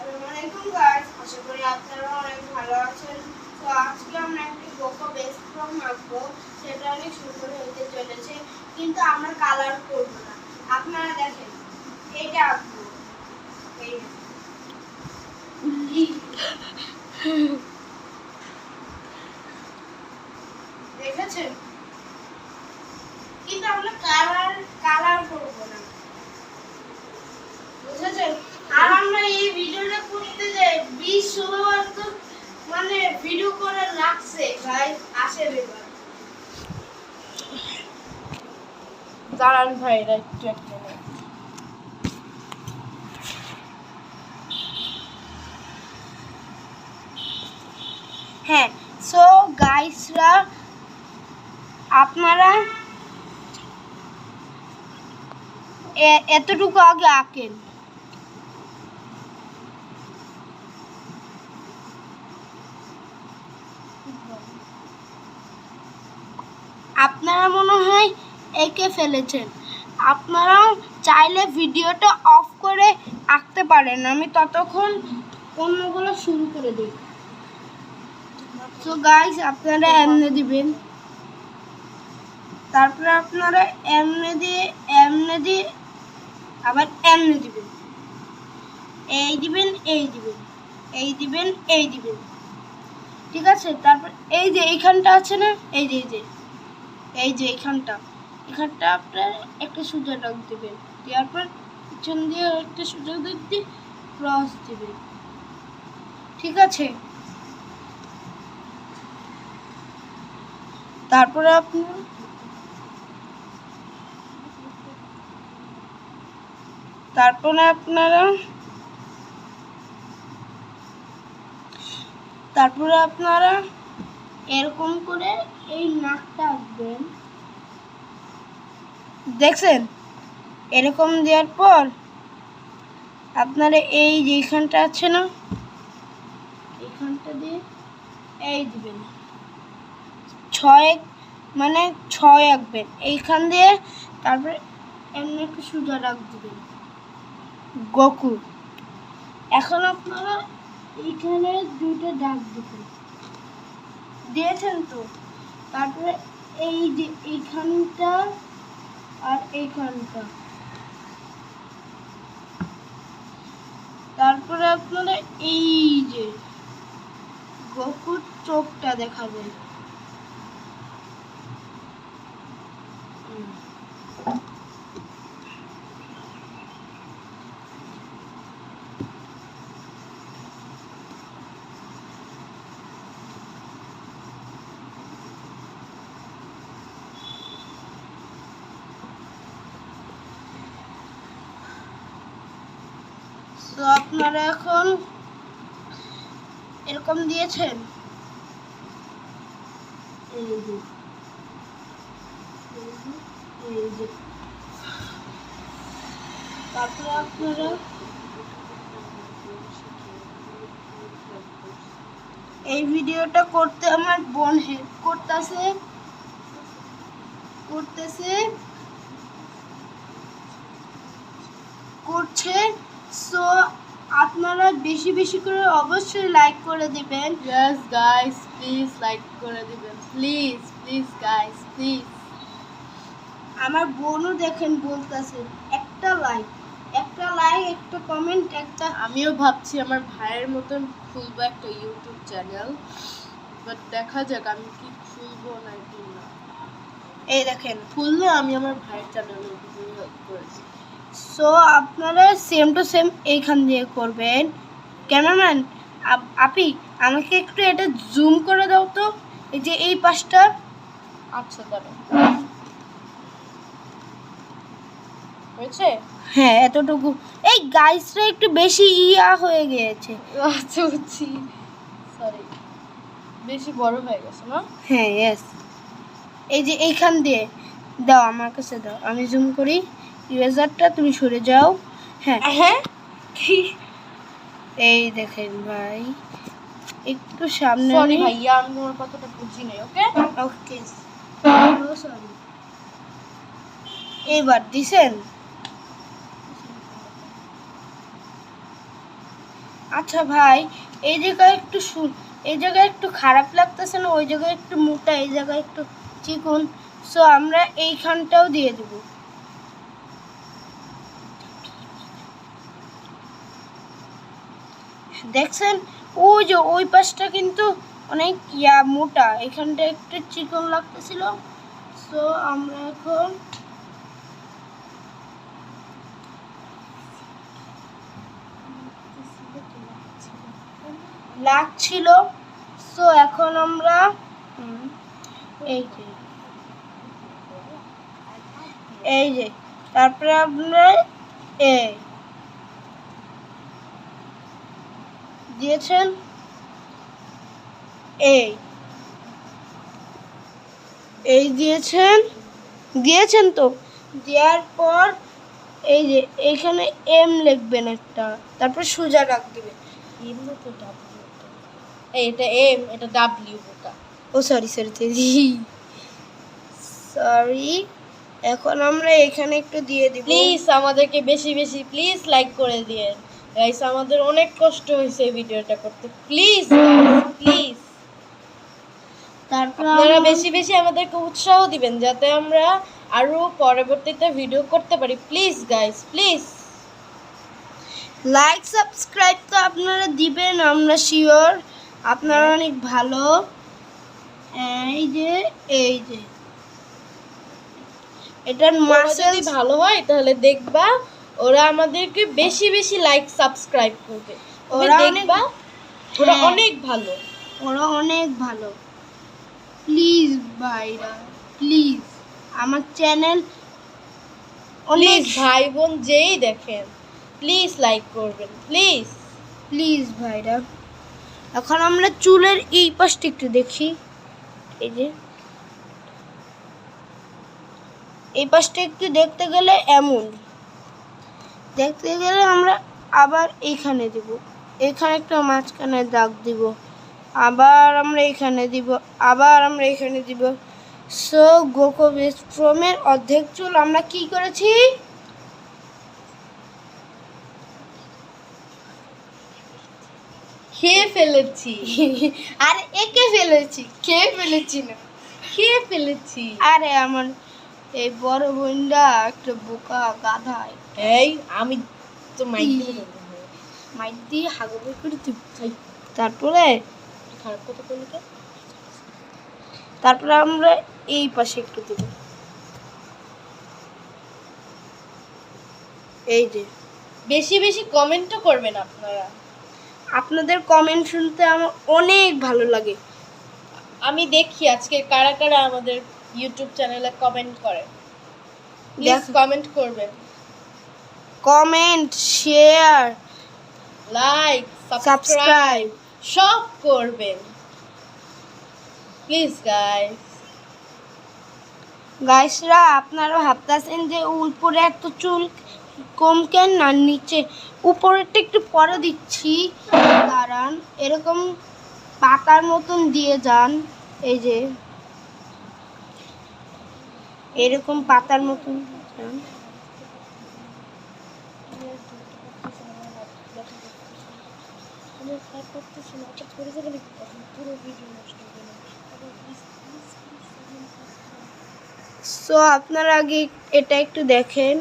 আসসালামু আলাইকুম গাইস, আশা করি আপনারা অনেক ভালো আছেন। তো আজকে আমরা একটি গোকো বেস ফ্রম আঁকবো, সেটা অনেক সুন্দর হতে চলেছে, কিন্তু আমরা কালার করব না। আপনারা দেখেন, এটা আঁকবো, এই দেখেছেন, কিন্তু আমরা কালার করব না, বুঝেছেন? আর আমরা এই ভিডিওটা করতে যাই 20-16 বার, তো মানে ভিডিও করে লাগছে ভাই। আসেন এবার দাঁড়ান ভাইরা একটু এক মিনিট। হ্যাঁ, সো গাইসরা, আপনারা এতটুকু আগে আঁকেন। আপনারা মনে হয় এঁকে ফেলেছেন। আপনারাও চাইলে ভিডিওটা অফ করে আঁকতে পারেন, আমি ততক্ষণ অন্যগুলো শুরু করে দিই। তো গাইস, আপনারা এমনি দিবেন, তারপরে আপনারা এমনি দিয়ে আবার এমনি দিবেন, এই দিবেন, এই দিবেন, এই দিবেন, এই দিবেন, ঠিক আছে? তারপর এই যে এইখানটা আছে না, এই যে এইখানটা আপনার একটা সোজা দাগ দিবেন, দেওয়ার পর পিছন দিয়ে একটা সোজা দাগ দিয়ে ক্রস দিবেন, ঠিক আছে? তারপরে আপনারা এরকম করে এই নাকটা আঁকবেন, দেখছেন? এরকম দেওয়ার পর আপনারা এই যে এইখানটা আছে না, এইখানটা দিয়ে এই দিবেন, ছয় আঁকবেন এইখান দিয়ে, তারপরে এমনি একটু সোজা দাগ দিবেন, গোকু। এখন আপনারা এইখানে দুইটা দাগ দিবেন, দিয়েছেন তো? তারপরে এই যে এইখানটা আর এইখানটা, তারপরে আপনারা এই যে গোকুর চোখটা দেখাবেন। তো আপনারা এখন এরকম দিয়েছেন, এই যে তারপরে আপনারা এই ভিডিওটা করতে আমার বোন হেল্প করছে। সো আপনারা বেশি বেশি করে অবশ্যই লাইক করে দিবেন। ইয়েস গাইস, প্লিজ লাইক করে দিবেন, প্লিজ প্লিজ গাইস, প্লিজ। আমার বোনও দেখেন বলতেছে একটা লাইক, একটা কমেন্ট, একটা। আমিও ভাবছি আমার ভাইয়ের মতন খুলবো একটা ইউটিউব চ্যানেল, বাট দেখা যাক আমি কি খুলবো নাকি না। এই দেখেন, খুললে আমি আমার ভাইয়ের চ্যানেলে হেল্প করেছি। সো আপনারা সেম টু সেম এইখান দিয়ে করবেন। ক্যামেরাম্যান আপি, আমাকে একটু এটা জুম করে দাও তো, এই যে এই পাশটা। আচ্ছা দাঁড়াও, হয়েছে? হ্যাঁ, এতটুকু। এই গাইসটা একটু বেশি ইয়া হয়ে গিয়েছে। আচ্ছা বুঝছি, সরি, বেশি বড় হয়ে গেছে না? হ্যাঁ, ইয়েস। এই যে এইখান দিয়ে দাও, আমার কাছে দাও, আমি জুম করি। ইরেজারটা তুমি সরে যাও। হ্যাঁ হ্যাঁ, এই দেখেন ভাই, একটু সামনে। সরি ভাইয়া, আমি তোমার কথাটা বুঝি নাই। ওকে ওকে, সরি। এবার দিছেন, আচ্ছা ভাই, এই জায়গায় একটু এই জায়গায় একটু খারাপ লাগতেছে না? ওই জায়গায় একটু মোটা, এই জায়গায় একটু চিকন। সো আমরা এইখানটাও দিয়ে দেব। দেখছেন, ওই যে ওই পাশটা কিন্তু অনেক মোটা, এখানটা একটু চিকন লাগতেছিল। সো আমরা এখন লাগছিল। সো এখন আমরা এই যে তারপরে আমরা এই দিয়েছেন, এই দিয়েছেন তো। দেওয়ার পর এই যে এখানে এম লিখবেন একটা, তারপর সোজা রাখ দিবেন। এম না তো ডাব্লিউ, এটা এম, এটা ডাব্লিউ ওটা। ও সরি এখন আমরা এখানে একটু দিয়ে দিব। প্লিজ আমাদেরকে বেশি বেশি প্লিজ লাইক করে দিয়েন গাইস, আমাদের অনেক কষ্ট হয়েছে এই ভিডিওটা করতে। প্লিজ প্লিজ তারপর আপনারা বেশি বেশি আমাদেরকে উৎসাহ দিবেন যাতে আমরা আরো পরবর্তীতে ভিডিও করতে পারি। Please guys please like subscribe তো আপনারা দিবেন, আমরা শিওর। আপনারা অনেক ভালো। এই যে এটার মাসেল যদি ভালো হয় তাহলে দেখবা ওরা আমাদেরকে বেশি বেশি লাইক সাবস্ক্রাইব করবে। ওরা দেখবা ওরা অনেক ভালো, ওরা অনেক ভালো। প্লিজ ভাইরা, প্লিজ আমার চ্যানেল প্লিজ ভাই বোন যেই দেখেন প্লিজ লাইক করবেন প্লিজ প্লিজ ভাইরা। এখন আমরা চুলের এই পাশটা একটু দেখি। এই যে এই পাশটা একটু দেখতে গেলে আমরা আবার এইখানে দিব, এখানে একটা মাঝখানে দাগ দিব, আবার আমরা এখানে দিব, আবার আমরা এখানে দিব। সো গোকো বেস্ট ফ্রমের অর্ধেক চুল আমরা কি করেছি? খেয়ে ফেলেছি। আর একে ফেলেছি, খেয়ে ফেলেছি না, খেয়ে ফেলেছি। আরে আমার এই বড় বোনটা একটা বোকা গাধা। এই আমি তো মাইক দিয়ে হাগবে করে দিব। তারপরে খারাপ কথা বলি তো। তারপরে আমরা এই পাশে একটু দেব। এই যে বেশি বেশি কমেন্টও করবেন আপনারা। আপনাদের কমেন্ট শুনতে আমার অনেক ভালো লাগে। আমি দেখি আজকে কারা কারা আমাদের ইউটিউব চ্যানেলে কমেন্ট করে। প্লিজ কমেন্ট করবেন, কমেন্ট, শেয়ার, লাইক, সাবস্ক্রাইব সব করবেন প্লিজ গাইসরা। আপনারা ভাবতেছেন যে উপরে এত চুল কম কেন, না নিচে উপরেরটা একটু পরে দিচ্ছি, দাঁড়ান। এরকম পাতার মতন দিয়ে যান, এই যে এরকম পাতার মতন যান। সো আপনারা আগে এটা একটু দেখেন।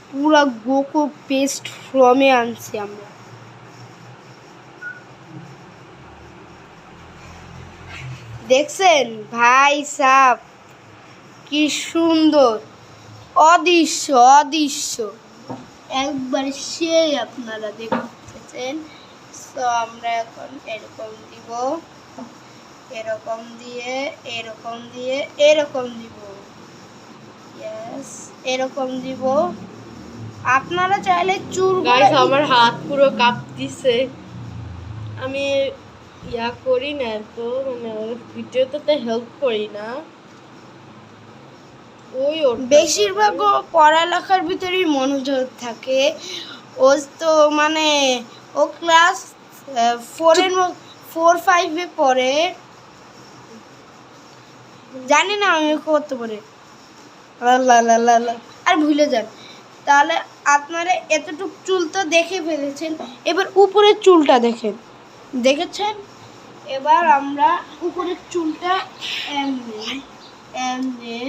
পুরা গোকো পেস্ট ফ্রমে আনছি আমরা। দেখছেন ভাই সাব, কি সুন্দর, অদৃশ্য একবার সেই আপনারা দেখতেছেন। তো আমরা এখন এরকম দিব, এরকম দিয়ে এরকম দিব, এরকম দিব। আপনারা চাইলে চুল গাইস আমার হাত পুরো কাঁপতিছে, আমি করি না তো, মানে ভিডিওতে হেল্প করি না। বেশিরভাগ পড়ালেখার ভিতরেই মনোযোগ থাকে। ও তো মানে ও ক্লাস 4-5 পড়ে, জানি না আমি কত পড়ে। আর ভুলে যান। তাহলে আপনারা এতটুক চুল তো দেখে ফেলেছেন, এবার উপরের চুলটা দেখেছেন? এবার আমরা উপরের চুলটা এমনি এমনি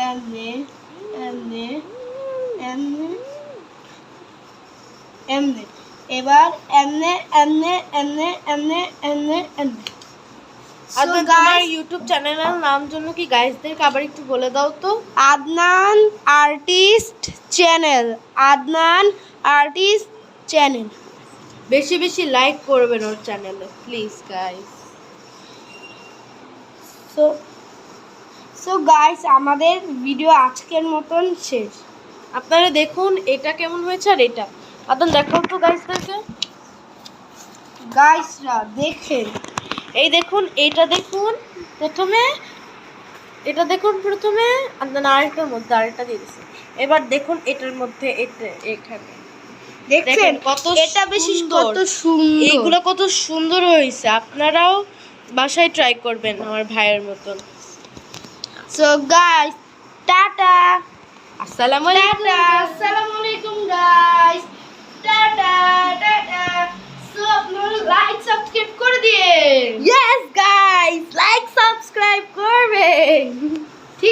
এমনি এমনি এমনি এমনি এবার এমনি এমনি এমনি এমনি এমনি এমনি। আদনান, তোমার ইউটিউব চ্যানেলের নাম জন্য কি গাইসদেরকে আবার একটু বলে দাও তো? Adnan artist channel, Adnan artist channel. বেশি বেশি লাইক করবেন ওর চ্যানেলে প্লিজ গাইস। সো গাইস, আমাদের ভিডিও আজকের মতন শেষ। আপনারা দেখুন এটা কেমন হয়েছে আর এটা। আদনান দেখাও তো গাইসদেরকে। গাইসরা দেখেন, এই দেখুন, এটা দেখুন প্রথমে, এটা দেখুন প্রথমে। আদনান আরেকটার মধ্যে আরেকটা দিয়ে দিছে। এবার দেখুন এটার মধ্যে, এটা এখানে দেখছেন কত এটা বেশি সুন্দর। কত সুন্দর, এইগুলো কত সুন্দর হয়েছে। আপনারাও বাসায় ট্রাই করবেন আমার ভাইয়ের মতন। So guys, tata. আসসালামু আলাইকুম। আসসালামু আলাইকুম গাইস, টাটা।